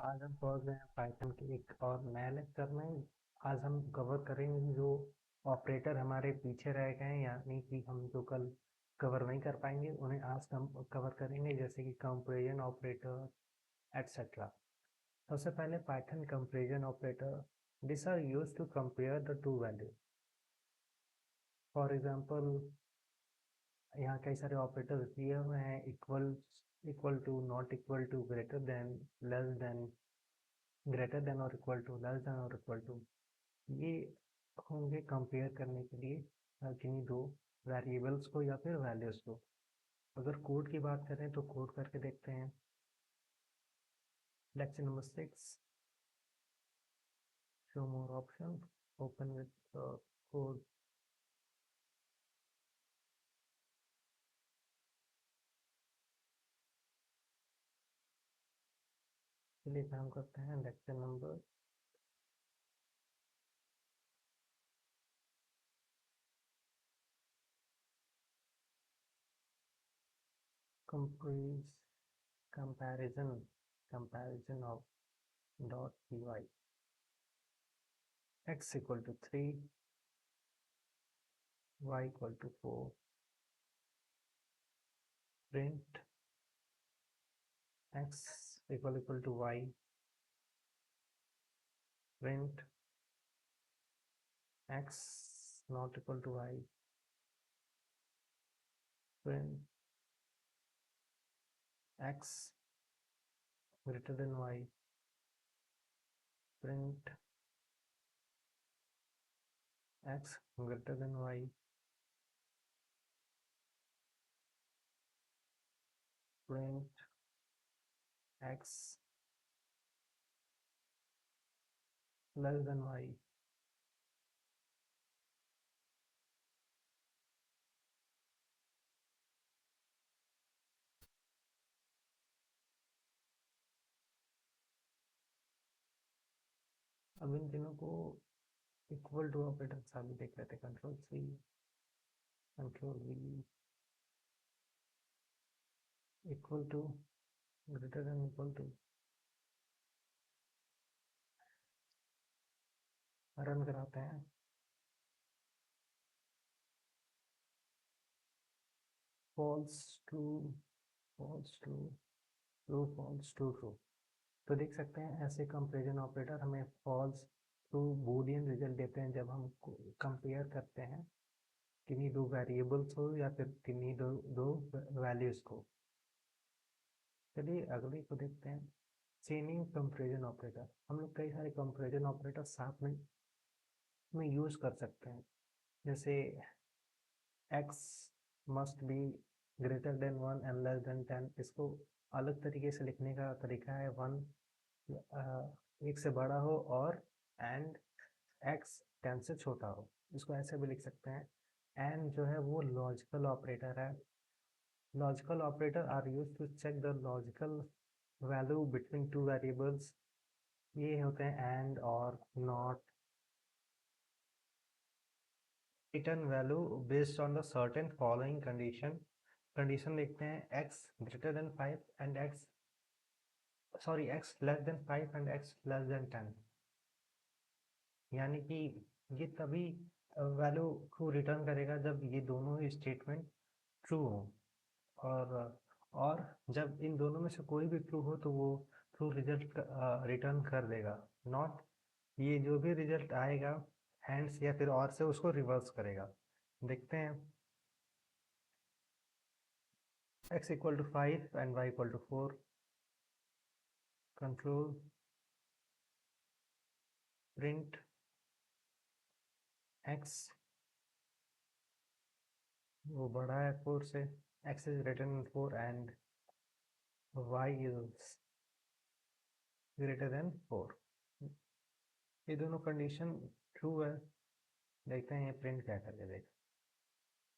आज हम पहुंच गए हैं पाइथन के एक और नए लेक्चर में। आज हम कवर करेंगे जो ऑपरेटर हमारे पीछे रह गए हैं, यानी कि हम जो कल कवर नहीं कर पाएंगे उन्हें आज हम कवर करेंगे, जैसे कि कंपैरिजन ऑपरेटर एटसेट्रा। सबसे पहले Python comparison operator, this are used to compare the two value. For example, यहाँ कई सारे ऑपरेटर्स दिए हुए हैं, equal, equal to, not equal to, greater than, less than, greater than और इक्वल टू, लेस देन और इक्वल टू। ये होंगे कंपेयर करने के लिए किन्हीं दो वेरिएबल्स को या फिर वैल्यूज को। अगर कोड की बात करें तो कोड करके देखते हैं। Lecture number 6, show more option, open with code. चलिए काम करते हैं। Lecture number comparison comparison of dot P Y. X equal to 3, Y equal to 4, print X equal to Y, print X not equal to Y, print X greater than y, print x greater than y, print x less than y। अब इन तीनों को equal to operator के साथ भी देख लेते हैं। Control C, control V, equal to, greater than, equal to. Run कराते हैं। False true, false true, true false, true true. तो देख सकते हैं ऐसे कंपेरिजन ऑपरेटर हमें फॉल्स ट्रू बूलियन रिजल्ट देते हैं जब हम कंपेयर करते हैं किन्हीं दो वेरिएबल्स को या फिर किन्हीं दो वैल्यूज को। चलिए अगले को देखते हैं। चेनिंग कंपैरिजन ऑपरेटर, हम लोग कई सारे कंपैरिजन ऑपरेटर साथ में यूज कर सकते हैं। जैसे x must be greater than 1 and less than 10। इसको अलग तरीके से लिखने का तरीका है, 1 एक से बड़ा हो और एंड x 10 से छोटा हो। इसको ऐसे भी लिख सकते हैं। एंड जो है वो लॉजिकल ऑपरेटर है। Logical operator are use to check the logical value between two variables. ये होते हैं and or not. Return value based on the certain following condition. Condition लिखते हैं x greater than 5 and x less than 5 and x less than 10। यानी कि ये तभी value को रिटर्न करेगा जब ये दोनों ही स्टेटमेंट ट्रू हो। और और जब इन दोनों में से कोई भी ट्रू हो तो वो ट्रू रिजल्ट रिटर्न कर देगा। नॉट, ये जो भी रिजल्ट आएगा हैंड्स या फिर और से उसको रिवर्स करेगा। देखते हैं। x equal to 5 and y equal to 4, control print x, वो बड़ा है 4 से, x is greater than 4 and y is greater than 4। ये दोनों कंडीशन ट्रू है। देखते हैं ये प्रिंट क्या करके देख।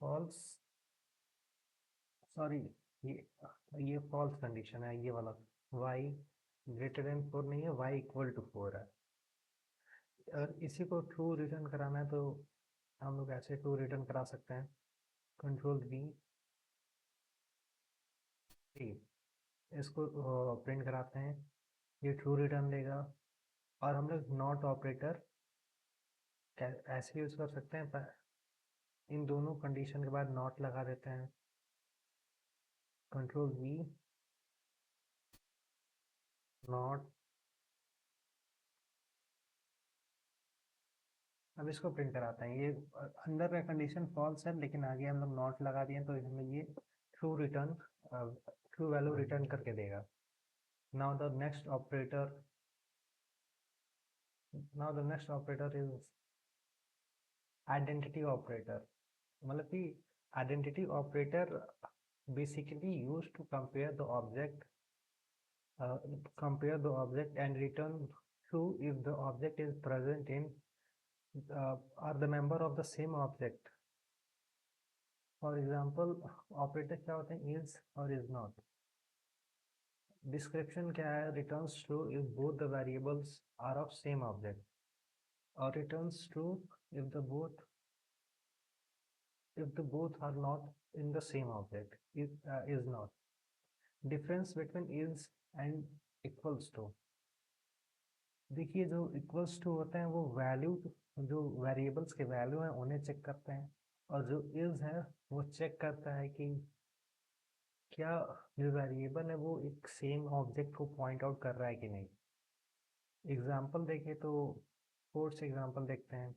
फॉल्स, सॉरी, ये फॉल्स कंडीशन है ये वाला। y ग्रेटर देन 4 नहीं है, y इक्वल टू 4 है। और इसी को ट्रू रिटर्न कराना है तो हम लोग ऐसे ट्रू रिटर्न करा सकते हैं। कंट्रोल वी, इसको प्रिंट कराते हैं। ये ट्रू रिटर्न देगा। और हम लोग नॉट ऑपरेटर ऐसे यूज़ कर सकते हैं, पर इन दोनों कंडीशन के बाद नॉट लगा देते हैं, कंट्रोल वी, नॉट। अब इसको प्रिंट कराते हैं। ये अंदर का कंडीशन फॉल्स है, लेकिन आगे हम लोग नॉट लगा दिए, तो हमें ये true return, true value return करके देगा। Now the next operator, now the next operator is identity operator. मतलब कि identity operator basically used to compare the object and return true if the object is present in are the member of the same object. For example, operator क्या होते हैं, is और is not। Description क्या है, returns true if both the variables are of same object, और returns true if the both are not in the same object, is not। difference between is and equals to, देखिए जो equals to होते हैं वो value, जो variables के value हैं उन्हें चेक करते हैं, और जो इज है वो चेक करता है कि क्या जो वेरिएबल है वो एक सेम ऑब्जेक्ट को पॉइंट आउट कर रहा है कि नहीं। एग्जांपल देखें तो कोड से एग्जांपल देखते हैं।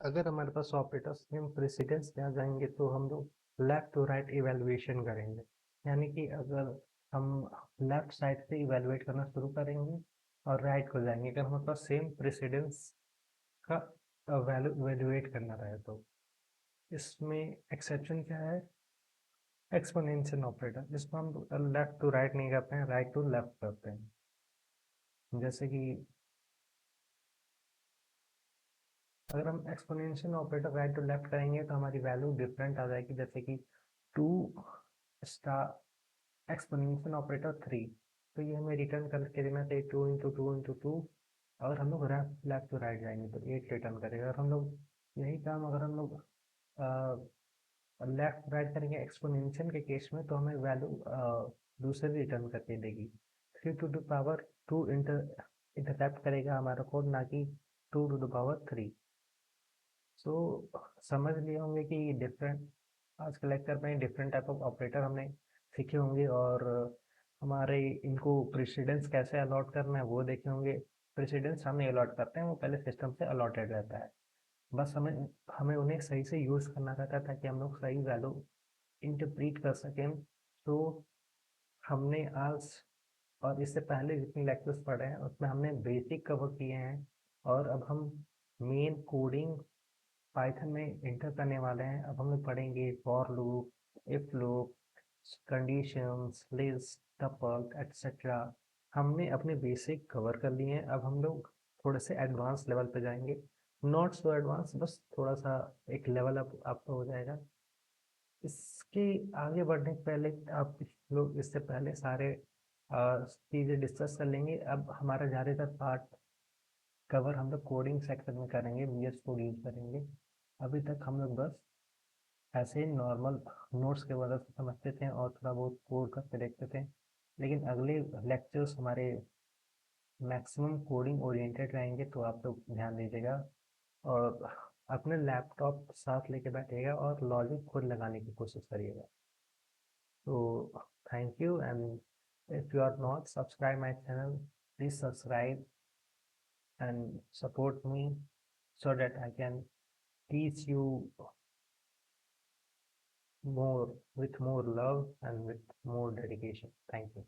अगर हमारे पास ऑपरेटर सेम प्रेसिडेंस में आ जाएंगे तो हम लोग लेफ्ट टू राइट इवेलुएशन करेंगे, यानी कि अगर हम लेफ्ट साइड से इवेलुएट करना शुरू करेंगे और राइट को जाएंगे अगर हमारे पास सेम प्रेसिडेंस का वैल्यू इवेलुएट करना रहे तो। इसमें एक्सेप्शन क्या है? एक्सपोनेंशियल ऑपरेटर, इसको हम लेफ्ट टू राइट नहीं करते हैं, राइट टू लेफ्ट करते हैं। जैसे कि अगर हम exponential operator right to left करेंगे तो हमारी वैल्यू डिफरेंट आ जाएगी, जैसे कि 2 स्टार एक्सपोनेंशियल ऑपरेटर 3, तो ये हमें रिटर्न करके देना चाहिए 2 × 2 × 2, और हम लोग लेफ्ट टू राइट जाएंगे तो 8 रिटर्न करेगा। और हम लोग यही काम अगर हम लोग लेफ्ट राइट करेंगे एक्सपोनेंशियल के केस में तो हमें वैल्यू दूसरी रिटर्न करके देगी। 3 to the power 2 इंटरसेप्ट करेगा हमारा कोड, ना कि 2 to the power 3। सो समझ लिए होंगे कि डिफरेंट, आज के लेक्चर में डिफरेंट टाइप ऑफ ऑपरेटर हमने सीखे होंगे, और हमारे इनको प्रेसिडेंस कैसे अलॉट करना है वो देखे होंगे। प्रेसिडेंस हम नहीं अलॉट करते हैं, वो पहले सिस्टम से अलॉटेड रहता है। बस हमें हमें उन्हें सही से यूज़ करना रहता है ताकि हम लोग सही वैल्यू इंटरप्रीट कर सकें। तो हमने आज और इससे पहले जितने लेक्चर्स पढ़े हैं उसमें हमने बेसिक कवर किए हैं, और अब हम मेन कोडिंग पाइथन में इंटर करने वाले हैं। अब हम लोग पढ़ेंगे for loop, if loop, conditions, list, tuple etcetera. हमने अपने बेसिक कवर कर लिए हैं, अब हम लोग थोड़े से एडवांस लेवल पे जाएंगे। नॉट सो एडवांस, बस थोड़ा सा एक लेवल अप आपका हो जाएगा। इसके आगे बढ़ने से पहले आप लोग इससे पहले सारे चीज़ें डिस्कस कर लेंगे। अब हमारा ज़्यादातर पार्ट कवर हम लोग कोडिंग सेक्शन में करेंगे, VS कोड यूज़ करेंगे। अभी तक हम लोग बस ऐसे ही नॉर्मल नोट्स के मदद से समझते थे और थोड़ा बहुत कोड करके देखते थे, लेकिन अगले लेक्चर्स हमारे मैक्सिमम कोडिंग ओरिएंटेड रहेंगे, तो आप लोग ध्यान दीजिएगा और अपने लैपटॉप साथ लेके बैठिएगा और लॉजिक खुद लगाने की कोशिश करिएगा। तो thank you, and if you are not subscribe my channel, please subscribe and support me so that I can teach you more with more love and with more dedication. Thank you.